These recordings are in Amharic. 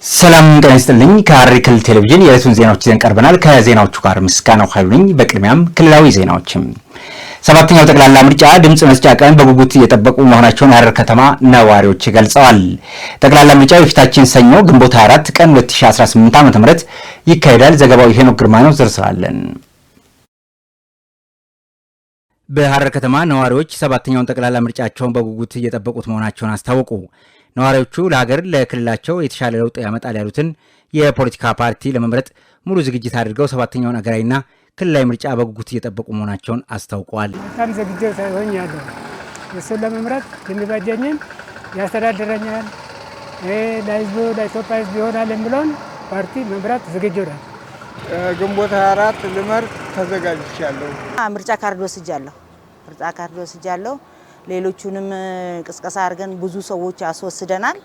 ሰላም ጤና ይስጥልኝ። ከሐረሪ ክልል ቴሌቪዥን የዕለቱን ዜናዎች ይዘን ቀርበናል። ከዜናዎቹ ጋር ምስጋናው ኃይሉ ነኝ። በቅድሚያም ክልላዊ ዜናዎችም ሰባተኛው ጠቅላላ ምርጫ ድምጽ መስጫ ቀን በጉጉት እየጠበቁ መሆናቸውን የሐረር ከተማ ነዋሪዎች ገልጸዋል። ጠቅላላ ምርጫው የፊታችን ሰኞ ግንቦት 24 ቀን 2018 ዓ.ም ይካሄዳል። ዘገባው ሄኖክ ግርማ ነው። ዝርዝራለን። በሐረር ከተማ ነዋሪዎች ሰባተኛውን ጠቅላላ ምርጫቸውን በጉጉት እየጠበቁት መሆናቸውን አስታወቁ። ነዋሪዎቹ ለሀገር ለክልላቸው የተሻለ ለውጥ ያመጣል ያሉትን የፖለቲካ ፓርቲ ለመምረጥ ሙሉ ዝግጅት አድርገው ሰባተኛውን አገራዊና ክልላዊ ምርጫ በጉጉት እየጠበቁ መሆናቸውን አስታውቀዋል። በጣም ዝግጅት ሆኛለሁ። እሱን ለመምረጥ የሚበጀኝን ያስተዳድረኛል፣ ለህዝቡ ለኢትዮጵያ ህዝብ ይሆናል የሚለውን ፓርቲ መምረጥ ዝግጁ ነኝ። ግንቦት 24 ልመርጥ ተዘጋጅቻለሁ። ምርጫ ካርድ ወስጃለሁ። ሌሎቹንም ቅስቀሳ አድርገን ብዙ ሰዎች አስወስደናል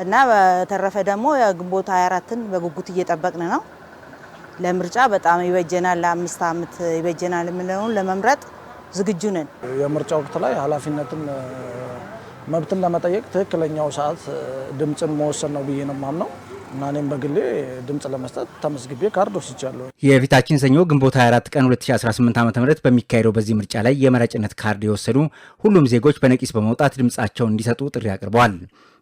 እና በተረፈ ደግሞ ግንቦት 24ን በጉጉት እየጠበቅን ነው። ለምርጫ በጣም ይበጀናል፣ ለ5 ዓመት ይበጀናል የሚለውን ለመምረጥ ዝግጁ ነን። የምርጫ ወቅት ላይ ኃላፊነትን መብትን ለመጠየቅ ትክክለኛው ሰዓት ድምጽን መወሰን ነው ብዬ ነው የማምነው እና እኔም በግሌ ድምጽ ለመስጠት ተመስግቤ ካርድ ወስጃለሁ። የፊታችን ሰኞ ግንቦት 24 ቀን 2018 ዓ.ም በሚካሄደው በዚህ ምርጫ ላይ የመራጭነት ካርድ የወሰዱ ሁሉም ዜጎች በነቂስ በመውጣት ድምጻቸውን እንዲሰጡ ጥሪ አቅርበዋል።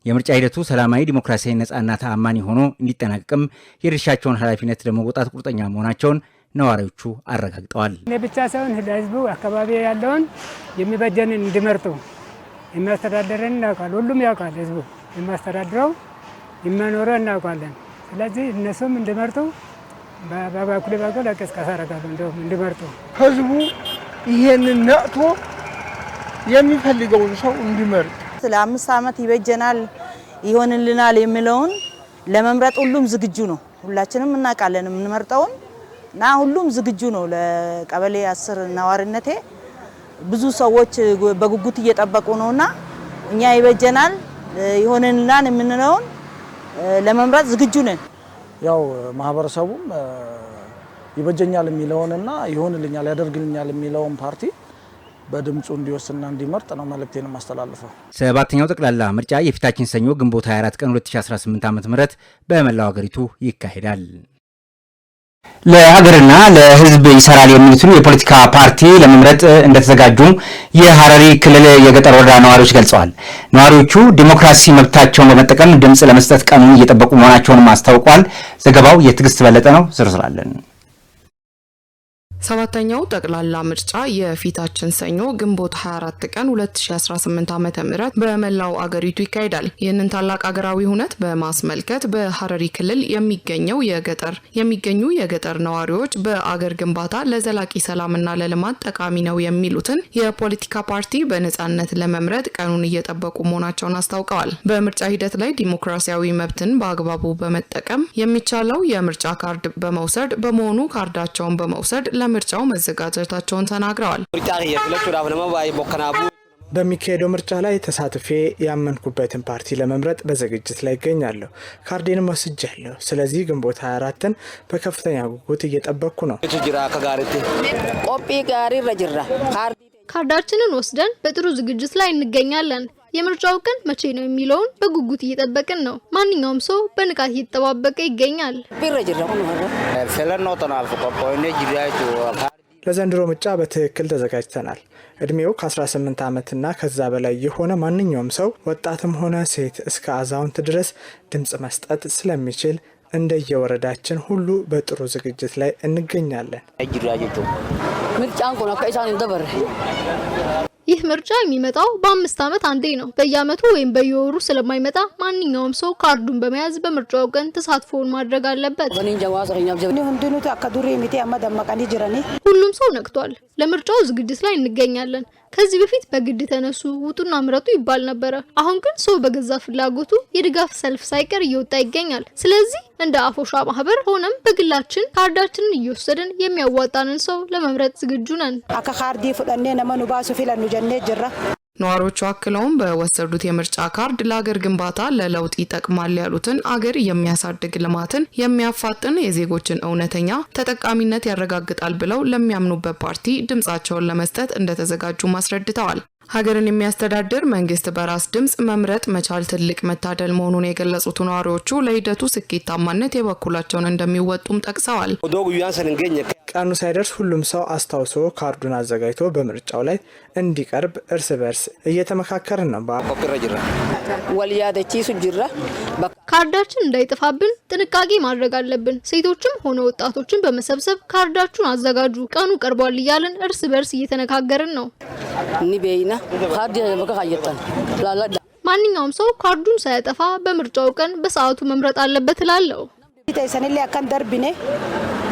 የምርጫ ሂደቱ ሰላማዊ፣ ዲሞክራሲያዊ፣ ነጻና ተአማኒ ሆኖ እንዲጠናቀቅም የድርሻቸውን ኃላፊነት ለመወጣት ቁርጠኛ መሆናቸውን ነዋሪዎቹ አረጋግጠዋል። እኔ ብቻ ሳይሆን ለህዝቡ አካባቢ ያለውን የሚበጀንን እንዲመርጡ የሚያስተዳድረን እናውቃል። ሁሉም ያውቃል። ህዝቡ የሚያስተዳድረው የሚኖረው እናውቃለን። ስለዚህ እነሱም እንዲመርጡ በበኩሌ በኩል ቅስቀሳ አደርጋለሁ። እንደውም እንዲመርጡ ህዝቡ ይሄንን ነቅቶ የሚፈልገውን ሰው እንዲመርጥ ለ5 ዓመት ይበጀናል ይሆንልናል የሚለውን ለመምረጥ ሁሉም ዝግጁ ነው። ሁላችንም እናውቃለን የምንመርጠውን እና ሁሉም ዝግጁ ነው። ለቀበሌ 10 ነዋሪነቴ ብዙ ሰዎች በጉጉት እየጠበቁ ነውና እኛ ይበጀናል ይሆንልናል የምንለውን ለመምረጥ ዝግጁ ነን። ያው ማህበረሰቡም ይበጀኛል የሚለውንና ይሆንልኛል ያደርግልኛል የሚለውን ፓርቲ በድምጹ እንዲወስንና እንዲመርጥ ነው መልእክቴን ማስተላልፈው። ሰባተኛው ጠቅላላ ምርጫ የፊታችን ሰኞ ግንቦት 24 ቀን 2018 ዓ.ም በመላው ሀገሪቱ ይካሄዳል። ለሀገርና ለሕዝብ ይሰራል የሚሉትን የፖለቲካ ፓርቲ ለመምረጥ እንደተዘጋጁ የሐረሪ ክልል የገጠር ወረዳ ነዋሪዎች ገልጸዋል። ነዋሪዎቹ ዲሞክራሲ መብታቸውን በመጠቀም ድምጽ ለመስጠት ቀኑን እየጠበቁ መሆናቸውንም አስታውቋል። ዘገባው የትዕግስት በለጠ ነው። ዝርዝራለን። ሰባተኛው ጠቅላላ ምርጫ የፊታችን ሰኞ ግንቦት 24 ቀን 2018 ዓ.ም በመላው አገሪቱ ይካሄዳል። ይህንን ታላቅ አገራዊ ሁነት በማስመልከት በሐረሪ ክልል የሚገኙ የገጠር ነዋሪዎች በአገር ግንባታ ለዘላቂ ሰላምና ለልማት ጠቃሚ ነው የሚሉትን የፖለቲካ ፓርቲ በነጻነት ለመምረጥ ቀኑን እየጠበቁ መሆናቸውን አስታውቀዋል። በምርጫ ሂደት ላይ ዲሞክራሲያዊ መብትን በአግባቡ በመጠቀም የሚቻለው የምርጫ ካርድ በመውሰድ በመሆኑ ካርዳቸውን በመውሰድ ምርጫው መዘጋጀታቸውን ተናግረዋል። በሚካሄደው ምርጫ ላይ ተሳትፌ ያመንኩበትን ፓርቲ ለመምረጥ በዝግጅት ላይ ይገኛለሁ። ካርዴንም ወስጃለሁ። ስለዚህ ግንቦት 24ን በከፍተኛ ጉጉት እየጠበቅኩ ነው። ካርዳችንን ወስደን በጥሩ ዝግጅት ላይ እንገኛለን። የምርጫው ቀን መቼ ነው የሚለውን በጉጉት እየጠበቅን ነው። ማንኛውም ሰው በንቃት እየተጠባበቀ ይገኛል። ለዘንድሮ ምርጫ በትክክል ተዘጋጅተናል። እድሜው ከ18 ዓመትና ከዛ በላይ የሆነ ማንኛውም ሰው ወጣትም ሆነ ሴት እስከ አዛውንት ድረስ ድምጽ መስጠት ስለሚችል እንደየወረዳችን ሁሉ በጥሩ ዝግጅት ላይ እንገኛለን። ይህ ምርጫ የሚመጣው በ5 ዓመት አንዴ ነው። በየዓመቱ ወይም በየወሩ ስለማይመጣ ማንኛውም ሰው ካርዱን በመያዝ በምርጫው ቀን ተሳትፎውን ማድረግ አለበት። ሁሉም ሰው ነቅቷል። ለምርጫው ዝግጅት ላይ እንገኛለን። ከዚህ በፊት በግድ ተነሱ ውጡና ምረጡ ይባል ነበር። አሁን ግን ሰው በገዛ ፍላጎቱ የድጋፍ ሰልፍ ሳይቀር እየወጣ ይገኛል። ስለዚህ እንደ አፎሻ ማህበር ሆነም በግላችን ካርዳችንን እየወሰድን የሚያዋጣንን ሰው ለመምረጥ ዝግጁ ነን። ነዋሪዎቹ አክለውም በወሰዱት የምርጫ ካርድ ለሀገር ግንባታ ለለውጥ ይጠቅማል ያሉትን አገር የሚያሳድግ ልማትን የሚያፋጥን የዜጎችን እውነተኛ ተጠቃሚነት ያረጋግጣል ብለው ለሚያምኑበት ፓርቲ ድምጻቸውን ለመስጠት እንደተዘጋጁ አስረድተዋል። ሀገርን የሚያስተዳድር መንግስት በራስ ድምጽ መምረጥ መቻል ትልቅ መታደል መሆኑን የገለጹት ነዋሪዎቹ ለሂደቱ ስኬታማነት የበኩላቸውን እንደሚወጡም ጠቅሰዋል። ቀኑ ሳይደርስ ሁሉም ሰው አስታውሶ ካርዱን አዘጋጅቶ በምርጫው ላይ እንዲቀርብ እርስ በርስ እየተመካከርን ነው። ካርዳችን እንዳይጠፋብን ጥንቃቄ ማድረግ አለብን። ሴቶችም ሆነ ወጣቶችን በመሰብሰብ ካርዳችሁን አዘጋጁ፣ ቀኑ ቀርቧል እያልን እርስ በርስ እየተነጋገርን ነው። ማንኛውም ሰው ካርዱን ሳያጠፋ በምርጫው ቀን በሰዓቱ መምረጥ አለበት እላለሁ።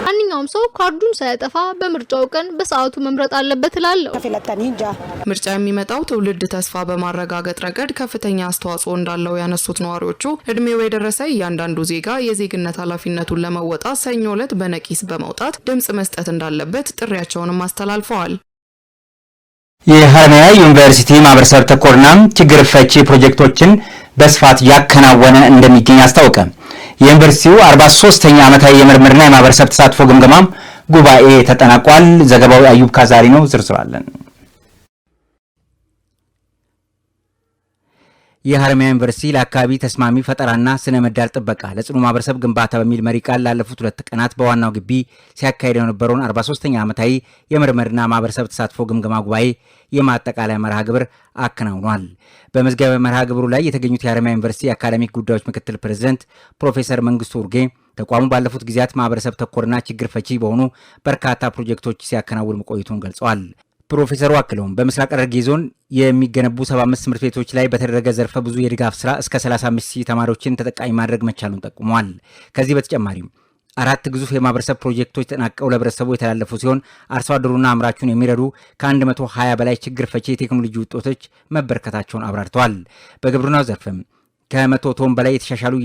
ማንኛውም ሰው ካርዱን ሳያጠፋ በምርጫው ቀን በሰዓቱ መምረጥ አለበት እላለሁ። ምርጫ የሚመጣው ትውልድ ተስፋ በማረጋገጥ ረገድ ከፍተኛ አስተዋጽኦ እንዳለው ያነሱት ነዋሪዎቹ እድሜው የደረሰ እያንዳንዱ ዜጋ የዜግነት ኃላፊነቱን ለመወጣት ሰኞ ዕለት በነቂስ በመውጣት ድምጽ መስጠት እንዳለበት ጥሪያቸውንም አስተላልፈዋል። የሀረማያ ዩኒቨርሲቲ ማህበረሰብ ተኮርና ችግር ፈቺ ፕሮጀክቶችን በስፋት ያከናወነ እንደሚገኝ አስታወቀ። የዩኒቨርሲቲው 43ኛ ዓመታዊ የምርምርና የማህበረሰብ ተሳትፎ ግምገማም ጉባኤ ተጠናቋል። ዘገባው አዩብ ካዛሪ ነው። ዝርዝራለን። የሀረማያ ዩኒቨርሲቲ ለአካባቢ ተስማሚ ፈጠራና ስነ ምህዳር ጥበቃ ለጽኑ ማህበረሰብ ግንባታ በሚል መሪ ቃል ላለፉት 2 ቀናት በዋናው ግቢ ሲያካሄድ የነበረውን 43ኛ ዓመታዊ የምርምርና ማህበረሰብ ተሳትፎ ግምገማ ጉባኤ የማጠቃለያ መርሃ ግብር አከናውኗል። በመዝጊያ መርሃ ግብሩ ላይ የተገኙት የሀረማያ ዩኒቨርሲቲ የአካዳሚክ ጉዳዮች ምክትል ፕሬዝዳንት ፕሮፌሰር መንግስቱ ኡርጌ ተቋሙ ባለፉት ጊዜያት ማህበረሰብ ተኮርና ችግር ፈቺ በሆኑ በርካታ ፕሮጀክቶች ሲያከናውን መቆየቱን ገልጸዋል። ፕሮፌሰሩ አክለውም በምስራቅ ሐረርጌ ዞን የሚገነቡ 75 ትምህርት ቤቶች ላይ በተደረገ ዘርፈ ብዙ የድጋፍ ስራ እስከ 35,000 ተማሪዎችን ተጠቃሚ ማድረግ መቻሉን ጠቁመዋል። ከዚህ በተጨማሪም 4 ግዙፍ የማህበረሰብ ፕሮጀክቶች ተጠናቀው ለህብረተሰቡ የተላለፉ ሲሆን አርሶ አደሩና አምራቹን የሚረዱ ከ120 በላይ ችግር ፈቺ የቴክኖሎጂ ውጤቶች መበርከታቸውን አብራርተዋል። በግብርናው ዘርፍም ከ100 ቶን በላይ የተሻሻሉ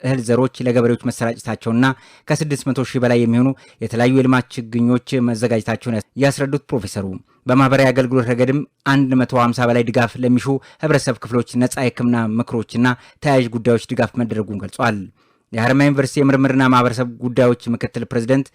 እህል ዘሮች ለገበሬዎች መሰራጨታቸውና ከ600 ሺህ በላይ የሚሆኑ የተለያዩ የልማት ችግኞች መዘጋጀታቸውን ያስረዱት ፕሮፌሰሩ በማህበራዊ አገልግሎት ረገድም 150 በላይ ድጋፍ ለሚሹ ህብረተሰብ ክፍሎች ነፃ የህክምና ምክሮችና ተያያዥ ጉዳዮች ድጋፍ መደረጉን ገልጿል። የሀረማያ ዩኒቨርሲቲ የምርምርና ማህበረሰብ ጉዳዮች ምክትል ፕሬዝዳንት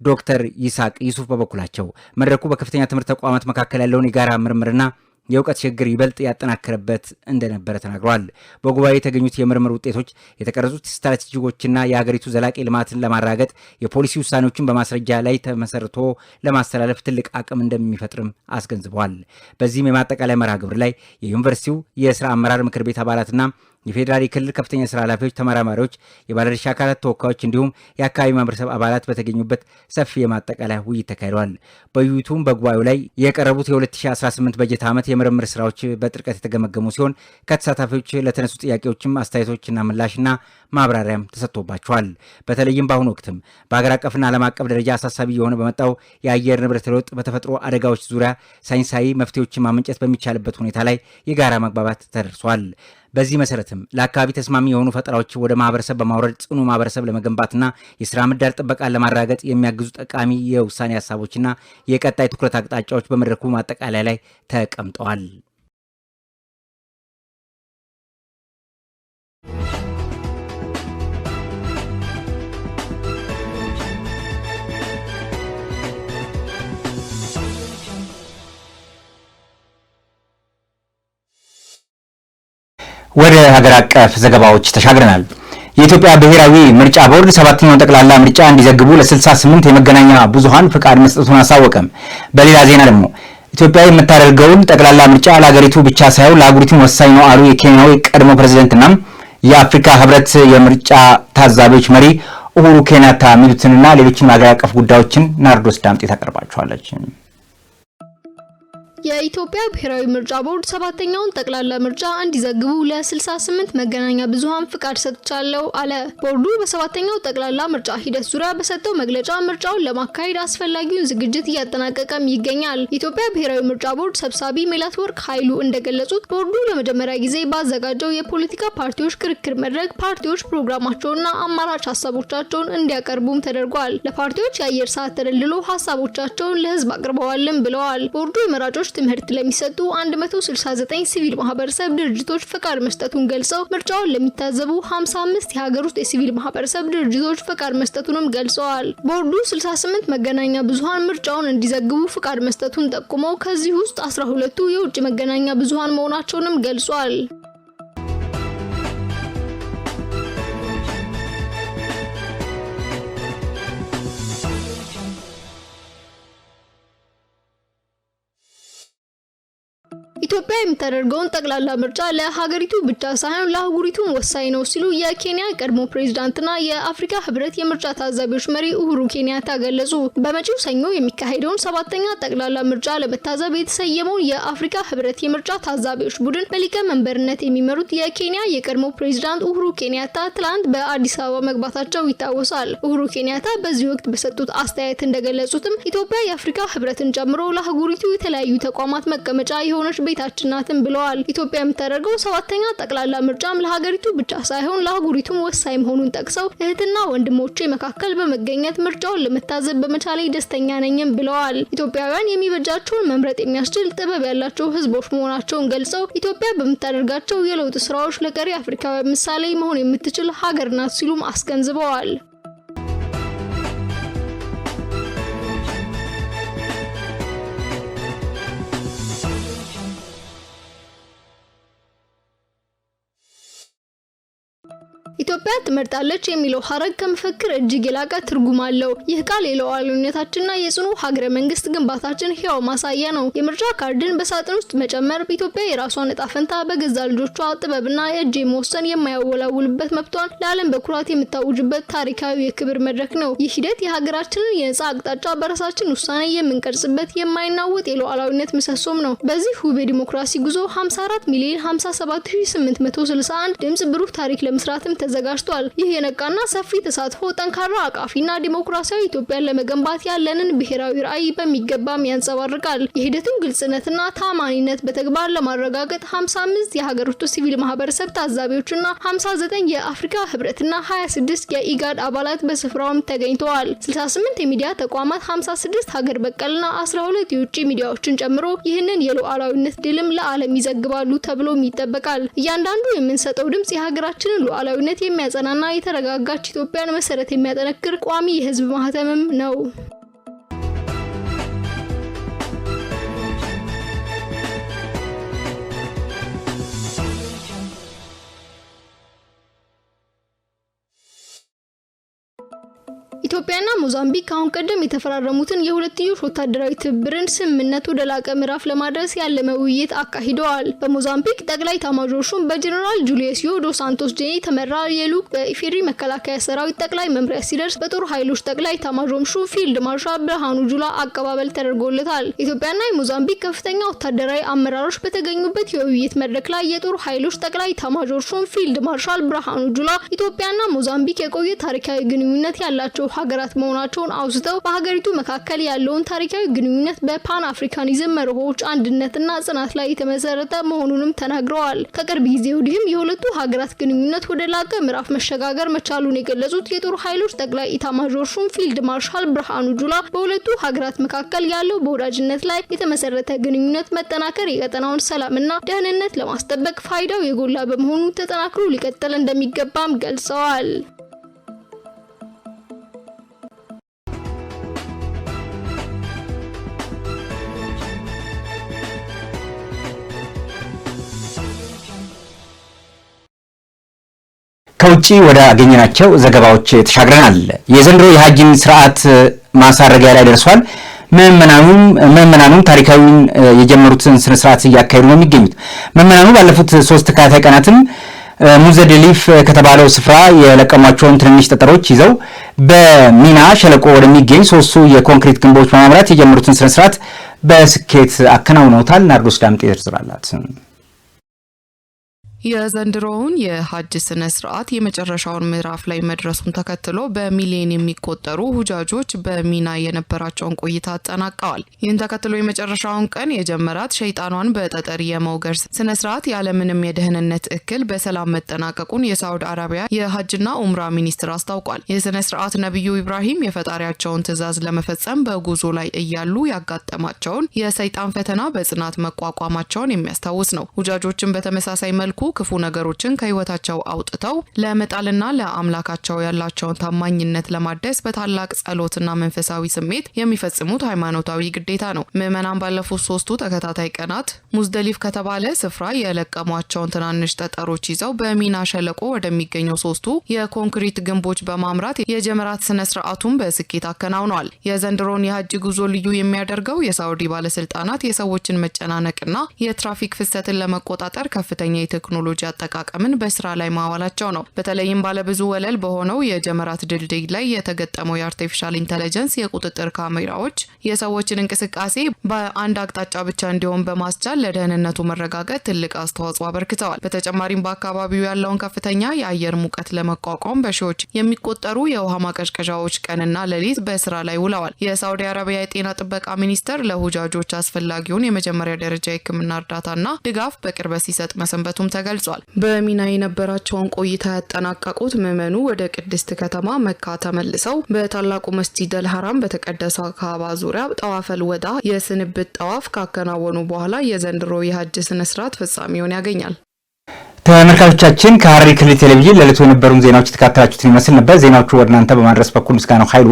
ዶክተር ይስሐቅ ዩሱፍ በበኩላቸው መድረኩ በከፍተኛ ትምህርት ተቋማት መካከል ያለውን የጋራ ምርምርና የእውቀት ሽግግር ይበልጥ ያጠናከረበት እንደነበረ ተናግረዋል። በጉባኤ የተገኙት የምርምር ውጤቶች የተቀረጹት ስትራቴጂዎችና የሀገሪቱ ዘላቂ ልማትን ለማራገጥ የፖሊሲ ውሳኔዎችን በማስረጃ ላይ ተመሰርቶ ለማስተላለፍ ትልቅ አቅም እንደሚፈጥርም አስገንዝበዋል። በዚህም የማጠቃለያ መርሃ ግብር ላይ የዩኒቨርሲቲው የስራ አመራር ምክር ቤት አባላትና የፌዴራል ክልል ከፍተኛ ስራ ኃላፊዎች፣ ተመራማሪዎች፣ የባለድርሻ አካላት ተወካዮች እንዲሁም የአካባቢ ማህበረሰብ አባላት በተገኙበት ሰፊ የማጠቃለያ ውይይት ተካሂዷል። በውይይቱም በጉባኤው ላይ የቀረቡት የ2018 በጀት ዓመት የምርምር ስራዎች በጥልቀት የተገመገሙ ሲሆን ከተሳታፊዎች ለተነሱ ጥያቄዎችም አስተያየቶችና ምላሽና ማብራሪያም ተሰጥቶባቸዋል። በተለይም በአሁኑ ወቅትም በሀገር አቀፍና ዓለም አቀፍ ደረጃ አሳሳቢ የሆነ በመጣው የአየር ንብረት ለውጥ በተፈጥሮ አደጋዎች ዙሪያ ሳይንሳዊ መፍትሄዎችን ማመንጨት በሚቻልበት ሁኔታ ላይ የጋራ መግባባት ተደርሷል። በዚህ መሰረትም ለአካባቢ ተስማሚ የሆኑ ፈጠራዎች ወደ ማህበረሰብ በማውረድ ጽኑ ማህበረሰብ ለመገንባትና የስራ ምህዳር ጥበቃን ለማረጋገጥ የሚያግዙ ጠቃሚ የውሳኔ ሀሳቦችና የቀጣይ ትኩረት አቅጣጫዎች በመድረኩ ማጠቃለያ ላይ ተቀምጠዋል። ወደ ሀገር አቀፍ ዘገባዎች ተሻግረናል። የኢትዮጵያ ብሔራዊ ምርጫ ቦርድ 7ኛውን ጠቅላላ ምርጫ እንዲዘግቡ ለ68 የመገናኛ ብዙሃን ፍቃድ መስጠቱን አሳወቀም። በሌላ ዜና ደግሞ ኢትዮጵያ የምታደርገውን ጠቅላላ ምርጫ ለሀገሪቱ ብቻ ሳይሆን ለአህጉሪቱም ወሳኝ ነው አሉ የኬንያው ቀድሞ ፕሬዝዳንትና የአፍሪካ ህብረት የምርጫ ታዛቢዎች መሪ ኡሁሩ ኬንያታ ሚሉትንና ሌሎችም ሀገር አቀፍ ጉዳዮችን ናርዶስ ዳምጤ ታቀርባቸዋለች። የኢትዮጵያ ብሔራዊ ምርጫ ቦርድ 7ኛውን ጠቅላላ ምርጫ እንዲዘግቡ ለ68 መገናኛ ብዙሃን ፍቃድ ሰጥቻለሁ አለ። ቦርዱ በ7ኛው ጠቅላላ ምርጫ ሂደት ዙሪያ በሰጠው መግለጫ ምርጫውን ለማካሄድ አስፈላጊውን ዝግጅት እያጠናቀቀም ይገኛል። የኢትዮጵያ ብሔራዊ ምርጫ ቦርድ ሰብሳቢ ሜላትወርቅ ኃይሉ እንደገለጹት ቦርዱ ለመጀመሪያ ጊዜ ባዘጋጀው የፖለቲካ ፓርቲዎች ክርክር መድረክ ፓርቲዎች ፕሮግራማቸውንና አማራጭ ሀሳቦቻቸውን እንዲያቀርቡም ተደርጓል። ለፓርቲዎች የአየር ሰዓት ተደልድሎ ሀሳቦቻቸውን ለህዝብ አቅርበዋልም ብለዋል። ቦርዱ የመራጮች ትምህርት ለሚሰጡ 169 ሲቪል ማህበረሰብ ድርጅቶች ፈቃድ መስጠቱን ገልጸው ምርጫውን ለሚታዘቡ 55 የሀገር ውስጥ የሲቪል ማህበረሰብ ድርጅቶች ፈቃድ መስጠቱንም ገልጸዋል። ቦርዱ 68 መገናኛ ብዙሃን ምርጫውን እንዲዘግቡ ፈቃድ መስጠቱን ጠቁመው ከዚህ ውስጥ 12ቱ የውጭ መገናኛ ብዙሃን መሆናቸውንም ገልጿል። ኢትዮጵያ የምታደርገውን ጠቅላላ ምርጫ ለሀገሪቱ ብቻ ሳይሆን ለአህጉሪቱም ወሳኝ ነው ሲሉ የኬንያ ቀድሞ ፕሬዝዳንትና የአፍሪካ ህብረት የምርጫ ታዛቢዎች መሪ ኡሁሩ ኬንያታ ገለጹ። በመጪው ሰኞ የሚካሄደውን 7ኛ ጠቅላላ ምርጫ ለመታዘብ የተሰየመው የአፍሪካ ህብረት የምርጫ ታዛቢዎች ቡድን በሊቀመንበርነት የሚመሩት የኬንያ የቀድሞ ፕሬዝዳንት ኡሁሩ ኬንያታ ትላንት በአዲስ አበባ መግባታቸው ይታወሳል። ኡሁሩ ኬንያታ በዚህ ወቅት በሰጡት አስተያየት እንደገለጹትም ኢትዮጵያ የአፍሪካ ህብረትን ጨምሮ ለአህጉሪቱ የተለያዩ ተቋማት መቀመጫ የሆነች ቤታችን ናትን ብለዋል። ኢትዮጵያ የምታደርገው 7ኛ ጠቅላላ ምርጫም ለሀገሪቱ ብቻ ሳይሆን ለአህጉሪቱም ወሳኝ መሆኑን ጠቅሰው እህትና ወንድሞቼ መካከል በመገኘት ምርጫውን ለመታዘብ በመቻሌ ደስተኛ ነኝም ብለዋል። ኢትዮጵያውያን የሚበጃቸውን መምረጥ የሚያስችል ጥበብ ያላቸው ህዝቦች መሆናቸውን ገልጸው ኢትዮጵያ በምታደርጋቸው የለውጥ ስራዎች ለቀሪ አፍሪካውያን ምሳሌ መሆን የምትችል ሀገር ናት ሲሉም አስገንዝበዋል። ኢትዮጵያ ትመርጣለች የሚለው ሐረግ ከመፈክር እጅግ የላቀ ትርጉም አለው። ይህ ቃል የሉዓላዊነታችንና የጽኑ ሀገረ መንግስት ግንባታችን ሕያው ማሳያ ነው። የምርጫ ካርድን በሳጥን ውስጥ መጨመር በኢትዮጵያ የራሷን ዕጣ ፈንታ በገዛ ልጆቿ ጥበብና የእጅ መወሰን የማያወላውልበት መብቷን ለዓለም በኩራት የምታውጅበት ታሪካዊ የክብር መድረክ ነው። ይህ ሂደት የሀገራችንን የነጻ አቅጣጫ በራሳችን ውሳኔ የምንቀርጽበት የማይናወጥ የሉዓላዊነት ምሰሶም ነው። በዚህ ውብ የዲሞክራሲ ጉዞ 54,057,861 ድምጽ ብሩህ ታሪክ ለመስራትም ተዘጋጅቷል። ይህ የነቃና ሰፊ ተሳትፎ ጠንካራ አቃፊና ዲሞክራሲያዊ ኢትዮጵያን ለመገንባት ያለንን ብሔራዊ ራዕይ በሚገባም ያንጸባርቃል። የሂደቱን ግልጽነትና ታማኒነት በተግባር ለማረጋገጥ 55 የሀገር ውስጥ ሲቪል ማህበረሰብ ታዛቢዎችና 59 የአፍሪካ ህብረትና 26 የኢጋድ አባላት በስፍራውም ተገኝተዋል። 68 የሚዲያ ተቋማት 56 ሀገር በቀልና 12 የውጭ ሚዲያዎችን ጨምሮ ይህንን የሉዓላዊነት ድልም ለዓለም ይዘግባሉ ተብሎም ይጠበቃል። እያንዳንዱ የምንሰጠው ድምጽ የሀገራችንን ሉዓላዊነት የሚያጸናና የተረጋጋች ኢትዮጵያን መሰረት የሚያጠነክር ቋሚ የህዝብ ማህተምም ነው። ኢትዮጵያና ሞዛምቢክ አሁን ቀደም የተፈራረሙትን የሁለትዮሽ ወታደራዊ ትብብርን ስምምነት ወደ ላቀ ምዕራፍ ለማድረስ ያለመ ውይይት አካሂደዋል። በሞዛምቢክ ጠቅላይ ኤታማዦር ሹም በጀነራል ጁሊየስ ዶስ ሳንቶስ ጄኔ ተመራ የልዑክ በኢፌዴሪ መከላከያ ሰራዊት ጠቅላይ መምሪያ ሲደርስ በጦር ኃይሎች ጠቅላይ ኤታማዦር ሹም ፊልድ ማርሻል ብርሃኑ ጁላ አቀባበል ተደርጎለታል። ኢትዮጵያና የሞዛምቢክ ከፍተኛ ወታደራዊ አመራሮች በተገኙበት የውይይት መድረክ ላይ የጦር ኃይሎች ጠቅላይ ኤታማዦር ሹም ፊልድ ማርሻል ብርሃኑ ጁላ ኢትዮጵያና ሞዛምቢክ የቆየ ታሪካዊ ግንኙነት ያላቸው ሀገራት መሆናቸውን አውስተው በሀገሪቱ መካከል ያለውን ታሪካዊ ግንኙነት በፓን አፍሪካኒዝም መርሆች አንድነትና ጽናት ላይ የተመሰረተ መሆኑንም ተናግረዋል። ከቅርብ ጊዜ ወዲህም የሁለቱ ሀገራት ግንኙነት ወደ ላቀ ምዕራፍ መሸጋገር መቻሉን የገለጹት የጦር ኃይሎች ጠቅላይ ኤታማዦር ሹም ፊልድ ማርሻል ብርሃኑ ጁላ በሁለቱ ሀገራት መካከል ያለው በወዳጅነት ላይ የተመሰረተ ግንኙነት መጠናከር የቀጠናውን ሰላምና ደህንነት ለማስጠበቅ ፋይዳው የጎላ በመሆኑ ተጠናክሮ ሊቀጥል እንደሚገባም ገልጸዋል። ከውጪ ወደ አገኘናቸው ዘገባዎች ተሻግረናል። የዘንድሮ የሐጅን ስርዓት ማሳረጊያ ላይ ደርሷል። ምዕመናኑም ታሪካዊውን የጀመሩትን ስነ ስርዓት እያካሄዱ ነው የሚገኙት። ምዕመናኑ ባለፉት 3 ተከታታይ ቀናትም ሙዘደሊፍ ከተባለው ስፍራ የለቀሟቸውን ትንንሽ ጠጠሮች ይዘው በሚና ሸለቆ ወደሚገኝ 3ቱ የኮንክሪት ግንቦች በማምራት የጀመሩትን ስነ ስርዓት በስኬት አከናውነውታል። ናርዶስ ዳምጤ ዝርዝር አላት። የዘንድሮውን የሀጅ ስነ ስርዓት የመጨረሻውን ምዕራፍ ላይ መድረሱን ተከትሎ በሚሊዮን የሚቆጠሩ ሁጃጆች በሚና የነበራቸውን ቆይታ አጠናቀዋል። ይህን ተከትሎ የመጨረሻውን ቀን የጀመራት ሸይጣኗን በጠጠር የመውገር ስነ ስርዓት ያለምንም የደህንነት እክል በሰላም መጠናቀቁን የሳውዲ አረቢያ የሀጅና ኡምራ ሚኒስትር አስታውቋል። ይህ ስነ ስርዓት ነብዩ ኢብራሂም የፈጣሪያቸውን ትዕዛዝ ለመፈጸም በጉዞ ላይ እያሉ ያጋጠማቸውን የሰይጣን ፈተና በጽናት መቋቋማቸውን የሚያስታውስ ነው። ሁጃጆችን በተመሳሳይ መልኩ ክፉ ነገሮችን ከህይወታቸው አውጥተው ለመጣልና ለአምላካቸው ያላቸውን ታማኝነት ለማደስ በታላቅ ጸሎትና መንፈሳዊ ስሜት የሚፈጽሙት ሃይማኖታዊ ግዴታ ነው። ምዕመናን ባለፉት 3 ተከታታይ ቀናት ሙዝደሊፍ ከተባለ ስፍራ የለቀሟቸውን ትናንሽ ጠጠሮች ይዘው በሚና ሸለቆ ወደሚገኘው 3 የኮንክሪት ግንቦች በማምራት የጀመራት ስነ ስርዓቱን በስኬት አከናውነዋል። የዘንድሮን የሀጅ ጉዞ ልዩ የሚያደርገው የሳውዲ ባለስልጣናት የሰዎችን መጨናነቅና የትራፊክ ፍሰትን ለመቆጣጠር ከፍተኛ የቴክኖሎጂ አጠቃቀምን በስራ ላይ ማዋላቸው ነው። በተለይም ባለብዙ ወለል በሆነው የጀመራት ድልድይ ላይ የተገጠመው የአርቲፊሻል ኢንተለጀንስ የቁጥጥር ካሜራዎች የሰዎችን እንቅስቃሴ በአንድ አቅጣጫ ብቻ እንዲሆን በማስቻል ለደህንነቱ መረጋገጥ ትልቅ አስተዋጽኦ አበርክተዋል። በተጨማሪም በአካባቢው ያለውን ከፍተኛ የአየር ሙቀት ለመቋቋም በሺዎች የሚቆጠሩ የውሃ ማቀዝቀዣዎች ቀንና ሌሊት በስራ ላይ ውለዋል። የሳውዲ አረቢያ የጤና ጥበቃ ሚኒስቴር ለሁጃጆች አስፈላጊውን የመጀመሪያ ደረጃ የሕክምና እርዳታና ድጋፍ በቅርበት ሲሰጥ መሰንበቱም ተገልጿል። በሚና የነበራቸውን ቆይታ ያጠናቀቁት ምዕመኑ ወደ ቅድስት ከተማ መካ ተመልሰው በታላቁ መስጂድ አልሐራም በተቀደሰው ካባ ዙሪያ ጠዋፈል ወዳ የስንብት ጠዋፍ ካከናወኑ በኋላ የዘንድሮ የሀጅ ስነ ስርዓት ፍጻሜውን ያገኛል። ተመልካቾቻችን ከሐረሪ ክልል ቴሌቪዥን ለዕለቱ የነበሩን ዜናዎች ተከታተላችሁትን ይመስል ነበር። ዜናዎቹ ወደ እናንተ በማድረስ በኩል ምስጋናው ኃይሉ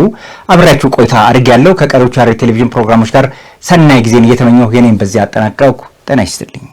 አብሬያችሁ ቆይታ አድርጌያለሁ። ከቀሪዎቹ ሐረሪ ቴሌቪዥን ፕሮግራሞች ጋር ሰናይ ጊዜን እየተመኘሁ የኔን በዚያ አጠናቀቅኩ። ጤና ይስጥልኝ።